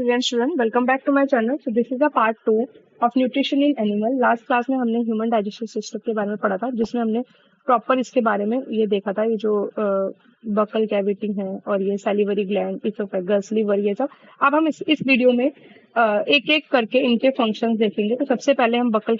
brilliant student. Welcome back to my channel. So this is a part 2 of nutrition in animal. Last class में हमने human digestive system के बारे में पढ़ा था, जिसमें हमने प्रॉपर इसके बारे में ये देखा था, ये जो बकल कैविटी है और ये सैलिवरी ग्लैंड, इसोफेगस, लिवर, ये सब. अब हम इस वीडियो में एक एक करके इनके फंक्शंस देखेंगे. तो सबसे पहले हम बकल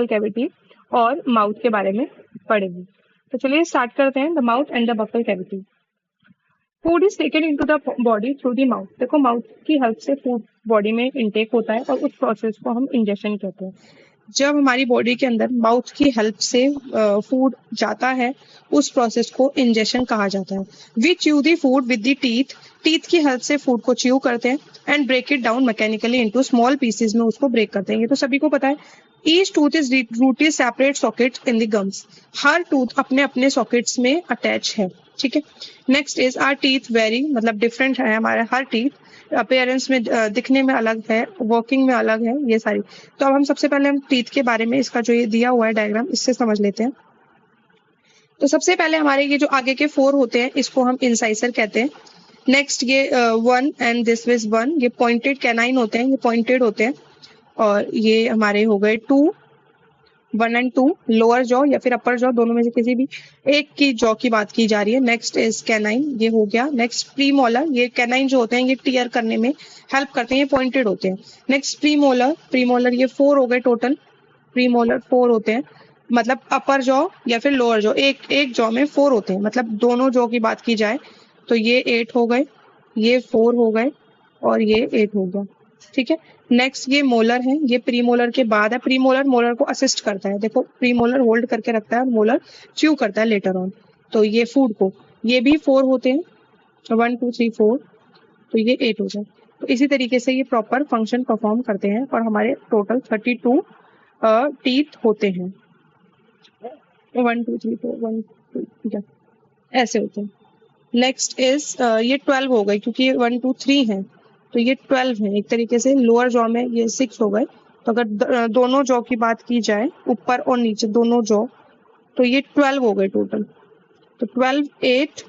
कैविटी और माउथ के बारे में पढ़ेंगे. तो चलिए स्टार्ट करते हैं. The mouth and the buccal cavity. Food is taken into the body through the mouth. देखो, माउथ की हेल्प से फूड बॉडी में इनटेक होता है और उस प्रोसेस को हम इंजेक्शन कहते हैं. जब हमारी बॉडी के अंदर माउथ की हेल्प से फूड जाता है, उस प्रोसेस को इंजेक्शन कहा जाता है. We chew the food with the teeth की हेल्प से फूड को च्यू करते हैं and break it down mechanically into small pieces में उसको ब्रेक करते हैं. ये तो सभी को पता है. Each tooth is rooted separate socket in the gums. Her tooth अपने अपने सॉकेट्स में अटैच है. ठीक है. Next is are teeth very, मतलब डिफरेंट है हमारे हर टीथ. अपीयरेंस में दिखने में अलग है, वर्किंग में अलग है, ये सारी. तो अब हम सबसे पहले हम टीथ के बारे में, इसका जो ये दिया हुआ है डायग्राम, इससे समझ लेते हैं. तो सबसे पहले हमारे ये जो आगे के 4 होते हैं, इसको हम इंसाइसर कहते हैं. नेक्स्ट ये 1 एंड दिस इज 1, ये पॉइंटेड कैनाइन होते हैं, ये पॉइंटेड होते हैं. और ये हमारे हो गए 1 एंड 2, लोअर जॉ या फिर अपर जॉ, दोनों में से किसी भी एक की जॉ की बात की जा रही है. नेक्स्ट इज कैनाइन, ये हो गया. नेक्स्ट प्रीमोलर, ये कैनाइन जो होते हैं ये टीयर करने में हेल्प करते हैं, ये पॉइंटेड होते हैं. नेक्स्ट प्रीमोलर ये 4 हो गए टोटल. प्रीमोलर 4 होते हैं, मतलब अपर जॉ या फिर लोअर जॉ, एक जॉ में 4 होते हैं. मतलब दोनों जॉ की बात की जाए तो ये 8 हो गए, ये 4 हो गए और ये 8 हो गया. ठीक है. नेक्स्ट ये मोलर है, ये प्रीमोलर के बाद है. प्रीमोलर मोलर को असिस्ट करता है. देखो, प्रीमोलर होल्ड करके रखता है और मोलर च्यू करता है लेटर ऑन. तो ये फूड को, ये भी 4 होते हैं, 1 2 3 4, तो ये 8 हो जाए. तो इसी तरीके से ये प्रॉपर फंक्शन परफॉर्म करते हैं और हमारे टोटल 32 टीथ होते हैं. 1 2 3 4 1 2, ठीक है, ऐसे होते हैं. नेक्स्ट इज ये 12 हो गई, क्योंकि ये 1 2 3 है, तो ये 12 है. एक तरीके से लोअर जॉ में ये 6 हो गए. तो अगर दोनों जॉ की बात की जाए, ऊपर और नीचे दोनों जॉ, तो ये 12 हो गए टोटल. तो 12 8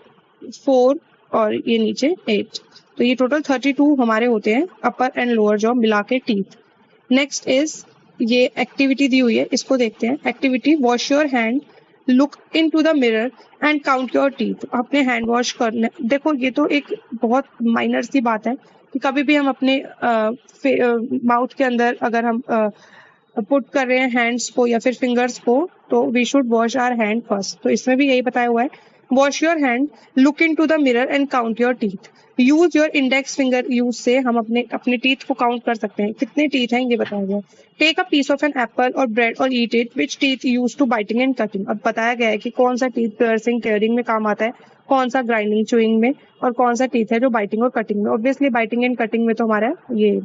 4 और ये नीचे 8, तो ये टोटल 32 हमारे होते हैं अपर एंड लोअर जॉ मिला के टीथ. नेक्स्ट इज ये एक्टिविटी दी हुई है, इसको देखते हैं. Activity, wash your hand, look into the mirror and count your teeth. अपने हैंड वॉश करने, देखो ये तो एक बहुत माइनर सी बात है कि कभी भी हम अपने माउथ के अंदर अगर हम पुट कर रहे हैं हैंड्स को या फिर फिंगर्स को, तो we should wash our hand first. तो इसमें भी यही बताया हुआ है, wash your hand, look into the mirror and count your teeth. Use your index finger, use से हम अपने टीथ को काउंट कर सकते हैं. कितने टीथ हैं ये बताया गया. Take a piece of an apple और ब्रेड और eat it. Which teeth use to biting and cutting. अब बताया गया है कि कौन सा टीथ पियर्सिंग, टेयरिंग में काम आता है, कौन सा ग्राइंडिंग, चुइंग में, और कौन सा टीथ है जो बाइटिंग और कटिंग में. ऑब्वियसली बाइटिंग एंड कटिंग में तो हमारा ये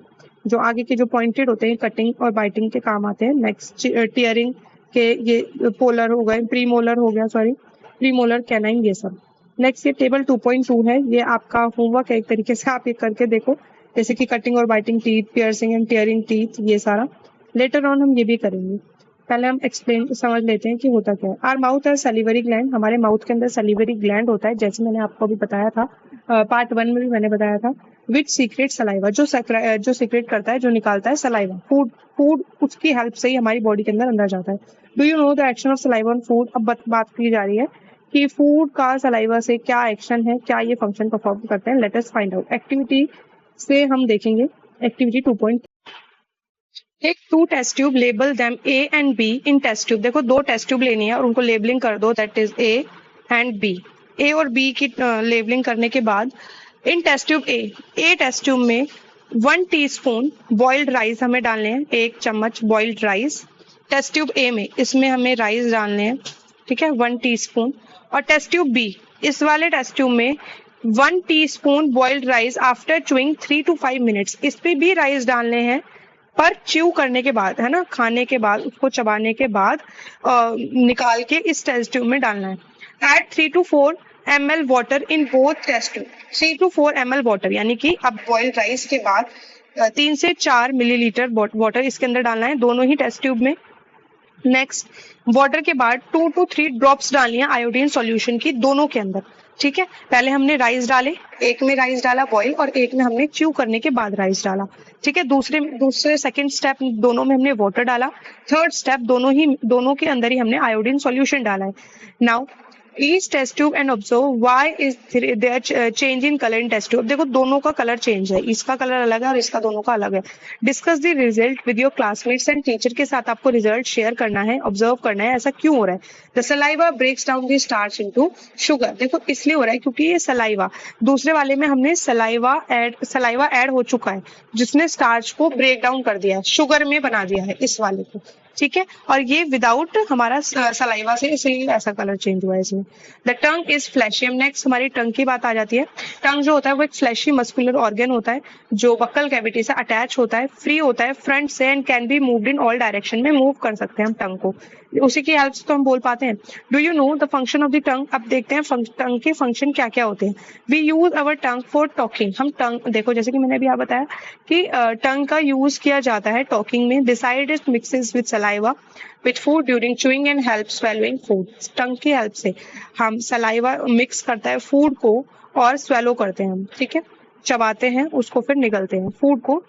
जो आगे के जो पॉइंटेड होते हैं कटिंग और बाइटिंग के काम आते हैं. नेक्स्ट टीयरिंग के ये पोलर हो गए, प्रीमोलर हो गया, सॉरी प्रीमोलर, कैनाइन, ये सब. नेक्स्ट ये टेबल 2.2 है, ये आपका होमवर्क है एक तरीके से, आप ये करके देखो, जैसे कि कटिंग और biting teeth, piercing and tearing teeth, ये सारा लेटर ऑन हम ये भी करेंगे. पहले हम एक्सप्लेन समझ लेते हैं कि होता क्या है. आर माउथ है सैलिवरी ग्लैंड. हमारे माउथ के अंदर सैलिवरी ग्लैंड होता है, जैसे मैंने आपको अभी बताया था, पार्ट 1 में भी मैंने बताया था. विच सीक्रेट सलाइवा, जो सीक्रेट करता है, जो निकालता है सलाइवा, फूड उसकी हेल्प से ही हमारी बॉडी के अंदर जाता है. Do you know the action of saliva on food. अब बात की जा रही है कि फूड का सलाइवा से क्या एक्शन है, क्या ये फंक्शन परफॉर्म करते हैं. Let us find out. Activity से हम देखेंगे. एक्टिविटी 2. एक 2 test tube, label them A and B in test tube. देखो 2 टेस्ट ट्यूब लेनी है और उनको लेबलिंग कर दो, that is A and B. A और बी की लेबलिंग करने के बाद इन test tube A test tube में 1 टीस्पून बॉइल्ड राइस हमें डालने हैं, 1 चम्मच boiled rice. Test tube A में, इसमें हमें राइस डालने हैं, ठीक है, 1 टीस्पून. और टेस्ट ट्यूब बी, इस वाले टेस्ट ट्यूब में 1 teaspoon boiled rice after chewing 3 to 5 minutes. इस पे भी राइस डालने हैं, पर च्यू करने के बाद, है ना, खाने के बाद, उसको चबाने के बाद निकाल के इस टेस्ट ट्यूब में डालना है. Add 3 to 4 ml water in both test tube. 3 to 4 ml water, यानी कि अब बॉइल्ड राइस के बाद 3 से 4 मिलीलीटर वाटर इसके अंदर डालना है, दोनों ही टेस्ट ट्यूब में. नेक्स्ट, वाटर के बाद 2 to 3 ड्रॉप्स डालनी है आयोडीन सॉल्यूशन की, दोनों के अंदर. ठीक है, पहले हमने राइस डाले, एक में राइस डाला बॉईल और एक में हमने च्यू करने के बाद राइस डाला। ठीक है, दूसरे सेकंड स्टेप दोनों में हमने वाटर डाला। थर्ड स्टेप दोनों के अंदर ही हमने आयोडीन सॉल्यूशन डाला है। Now each test tube and observe why is there change in colour in test tube. देखो दोनों का कलर चेंज है, इसका कलर अलग है और इसका दोनों का अलग है। Discuss the result with your classmates and teacher के साथ आपको रिजल्ट शेयर करना है, ऑब्जर्व करना है ऐसा क्यों हो रहा है। The saliva breaks down the starch into sugar. देखो इसलिए हो रहा है क्योंकि ये सलाइवा, दूसरे वाले में हमने सलाइवा ऐड हो चुका है जिसने स्टार्च को ब्रेक डाउन कर दिया है, शुगर में बना दिया है इस वाले को। ठीक है, और ये विदाउट हमारा सलाइवा से, इसलिए ऐसा कलर चेंज हुआ है इसमें। The tongue is fleshy. Next हमारी टंग की बात आ जाती है। टंग जो होता है वो एक फ्लैशी मस्कुलर ऑर्गन होता है जो बक्कल कैविटी से अटैच होता है, फ्री होता है फ्रंट से and can be moved in all direction में मूव कर सकते हैं हम टंग को, उसी की हेल्प से तो हम बोल पाते हैं। Do you know the function of the tongue. अब देखते हैं टंग के फंक्शन क्या क्या होते हैं। We use our tongue for talking. हम टंग, देखो जैसे कि मैंने अभी आप बताया कि टंग का यूज किया जाता है टॉकिंग में। Decide it mixes with saliva with food during chewing and help swallowing food. Tongue की हेल्प से हम सलाइवा मिक्स करता है फूड को और स्वेलो करते हैं हम। ठीक है, चबाते हैं उसको फिर निगलते हैं फूड को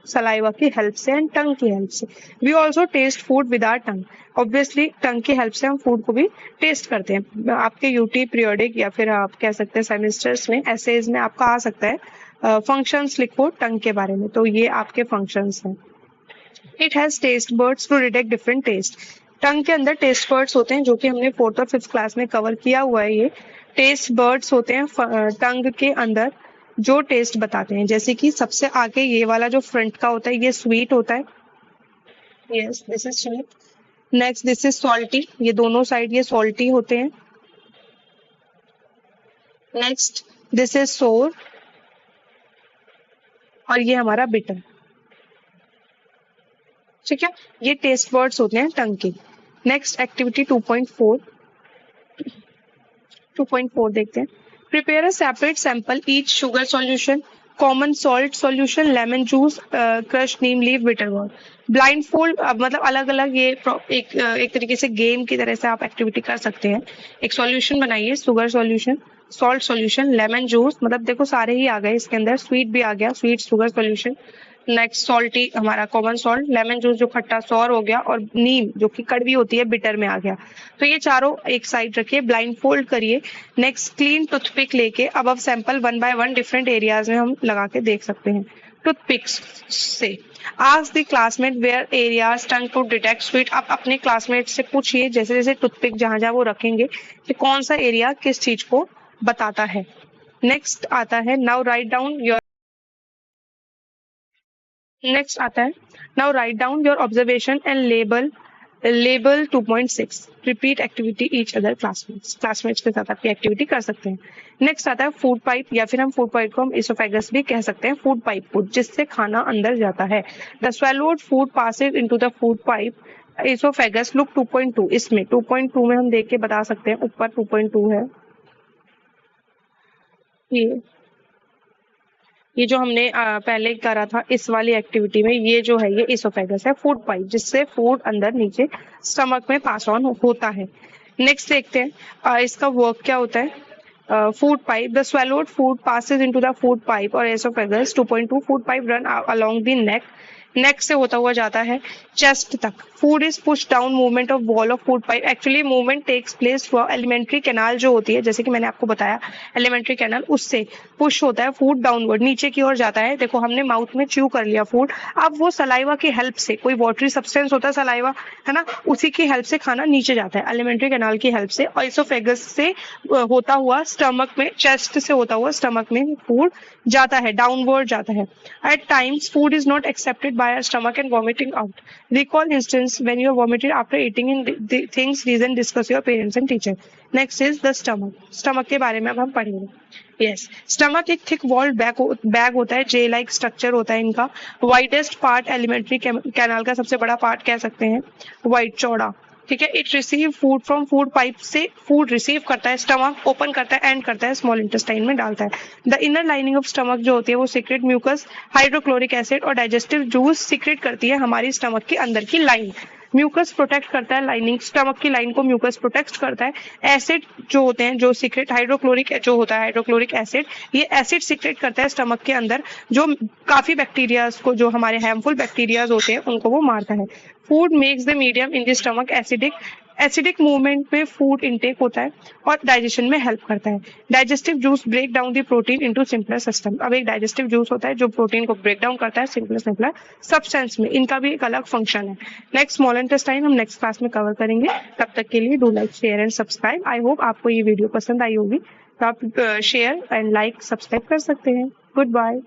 सलाइवा की हेल्प से एंड टंग की हेल्प से। We also taste food with our tongue. Obviously tongue की हेल्प से हम फूड को भी टेस्ट करते हैं। आपके यूटी पीरियोडिक या फिर आप कह सकते हैं सेमेस्टर्स में, एसेज में आपका आ सकता है फंक्शंस लिखो टंग के बारे में, तो ये आपके फंक्शंस हैं। It has taste buds to detect different taste. Tongue के अंदर टेस्ट बर्ड्स होते हैं जो कि हमने 4th और 5th क्लास में कवर किया हुआ है। ये टेस्ट बर्ड्स होते हैं टंग के अंदर जो टेस्ट बताते हैं। जैसे कि सबसे आगे ये वाला जो फ्रंट का होता है ये स्वीट होता है, yes this is sweet. Next this is salty, ये दोनों साइड ये सॉल्टी होते हैं। नेक्स्ट दिस इज सोर और ये हमारा बिटर। ठीक है, ये टेस्ट वर्ड्स होते हैं टंग के। नेक्स्ट एक्टिविटी 2.4 देखते हैं। Prepare a separate sample each sugar solution, common salt solution, lemon juice, crush Neem leaf, bitter word. Blind fold, मतलब अलग अलग ये एक तरीके से गेम की तरह से आप एक्टिविटी कर सकते हैं। एक सॉल्यूशन बनाइए, sugar solution, salt solution, lemon juice, मतलब देखो सारे ही आ गए इसके अंदर, स्वीट भी आ गया, sweet sugar solution. Next salty हमारा कॉमन सॉल्ट, लेमन जूस जो खट्टा सौर हो गया, और नीम जो कि कड़वी होती है बिटर में आ गया। तो ये चारों एक साइड रखिए, ब्लाइंड फोल्ड करिए। नेक्स्ट क्लीन टूथपिक लेके अब सैंपल 1 by 1 डिफरेंट एरियाज में हम लगा के देख सकते हैं टूथपिक्स से। Ask the classmate where areas tongue to detect sweet. आप अपने क्लासमेट से पूछिए जैसे जैसे टूथपिक जहां जहां वो रखेंगे कि कौन सा एरिया किस चीज को बताता है। नेक्स्ट आता है now write down your next आता है now write down your observation and label 2.6। Repeat activity each other classmates के साथ आपकी एक्टिविटी कर सकते हैं। नेक्स्ट आता है फूड पाइप, या फिर हम फूड पाइप को हम इसोफेगस भी कह सकते हैं। फूड पाइप फूड जिससे खाना अंदर जाता है। The swallowed food passes into the food pipe oesophagus. Look 2.2, इसमें 2.2 में हम देख के बता सकते हैं, ऊपर 2.2 है। ये जो हमने पहले करा था इस वाली एक्टिविटी में, ये जो है ये इसोफेगस है, फूड पाइप जिससे फूड अंदर नीचे स्टमक में पास ऑन होता है। नेक्स्ट देखते हैं इसका वर्क क्या होता है। Food pipe, the swallowed food passes into the food pipe और oesophagus. 2.2 food pipe run along the neck से होता हुआ जाता है चेस्ट तक। Food is push down, movement of wall of food pipe. Actually movement takes place through alimentary canal जो होती है, जैसे कि मैंने आपको बताया एलिमेंट्री कैनाल, उससे पुश होता है फूड डाउनवर्ड, नीचे की ओर जाता है। देखो हमने माउथ में च्यू कर लिया फूड, अब वो सलाइवा की हेल्प से, कोई वाटरी सब्सटेंस होता है सलाइवा, है ना, उसी की हेल्प से खाना नीचे जाता है एलिमेंट्री कैनाल की हेल्प से। और इसोफेगस से होता हुआ स्टमक में, चेस्ट से होता हुआ स्टमक में फूड जाता है, डाउनवर्ड जाता है। At times food is not accepted by our stomach and vomiting out. Recall instance when you are vomited after eating in the things reason discuss your parents and teacher. Next is the stomach के बारे में अब हम पढ़ेंगे। yes, stomach एक thick walled bag होता है, J like structure होता है इनका। widest part alimentary canal का सबसे बड़ा पार्ट कह सकते हैं, wide चौड़ा। ठीक है, it receive food from food pipe से फूड रिसीव करता है, स्टमक ओपन करता है, एंड करता है स्मॉल इंटेस्टाइन में डालता है। The inner lining of stomach जो होती है वो सीक्रेट म्यूकस, हाइड्रोक्लोरिक एसिड और डाइजेस्टिव जूस सीक्रेट करती है हमारी स्टमक के अंदर की लाइन। म्यूकस प्रोटेक्ट करता है लाइनिंग, स्टमक की लाइन को म्यूकस प्रोटेक्ट करता है। एसिड जो होते हैं, जो सीक्रेट हाइड्रोक्लोरिक जो होता है हाइड्रोक्लोरिक एसिड, ये एसिड सीक्रेट करता है स्टमक के अंदर, जो काफी बैक्टीरियाज को, जो हमारे हार्मफुल बैक्टीरियाज होते हैं उनको वो मारता है। Food makes the medium in the stomach acidic, acidic movement में फूड इनटेक होता है और डाइजेशन में हेल्प करता है। Digestive juice break down the protein into simpler system. अब एक डाइजेस्टिव जूस होता है जो प्रोटीन को ब्रेक डाउन करता है सिंपलर सब्सटेंस में, इनका भी एक अलग फंक्शन है। नेक्स्ट स्मॉल इंटेस्टाइन हम नेक्स्ट क्लास में कवर करेंगे। तब तक के लिए do like share and subscribe. I hope आपको ये वीडियो पसंद आई होगी, तो आप शेयर एंड लाइक सब्सक्राइब कर सकते हैं। Good bye.